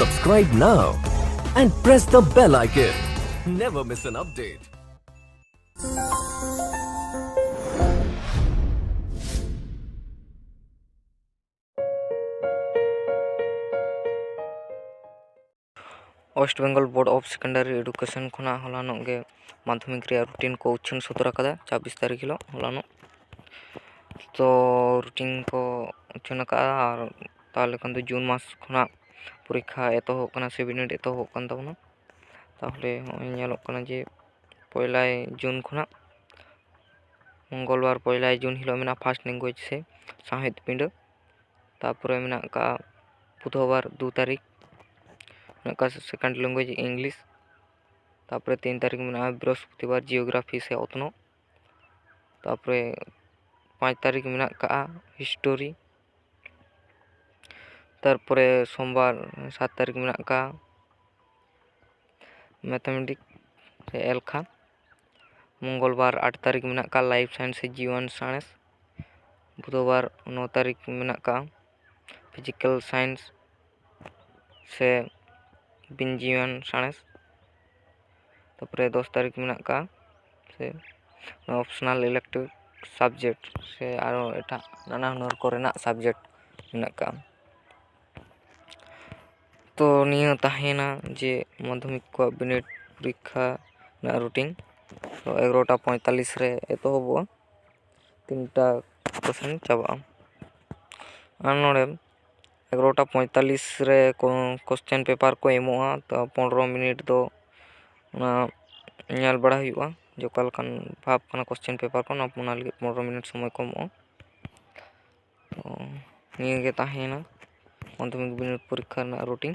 Subscribe now and press the bell icon. Never miss an update. West Bengal Board of Secondary Education खुना हलानो गे माध्यमिक रे routine को उच्छन सदर आकादा 24 तारीख हिलो हलानो तो रूटीन को उच्छन आकादा और ताले कन जून मास खुना परीक्षा एतो होकना 7 यूनिट एतो होकन तबना ताहले नेलोक कना जे पहला जून खुना मंगलवार पहला जून हिलो मेना फर्स्ट लैंग्वेज से साहित्य पिंड तारपरे मेना का बुधवार 2 तारीख का सेकंड लैंग्वेज इंग्लिश तारपरे 3 तारीख में बृहस्पतिवार जियोग्राफी से उतनो तारपरे 5 तारीख में का हिस्टोरी तारपरे सोमवार 7 तारीख में का मैथमेटिक्स से एलखा मंगलवार 8 तारीख में का लाइफ साइंस से जीवन साइंस बुधवार 9 तारीख में का फिजिकल साइंस से बिंजीवन साइंस तारपरे 10 तारीख में का से ऑप्शनल इलेक्टिव सब्जेक्ट से आरो एटा नाना हुनर कोरेना सब्जेक्ट में का तो नियो ताहेना जे माध्यमिक को बिनिड परीक्षा ना रूटीन तो 11:45 रे एतोहबो 3टा क्वेश्चन चाबा आनोडे 11:45 रे क्वेश्चन पेपर को एमोआ तो 15 मिनट दो नेल बड़ा हुआ जो कल कन भाव कना क्वेश्चन पेपर को ना 15 मिनट समय को एमोआ तो निये गे ताहेना माध्यमिक बिनिड परीक्षा ना रूटीन।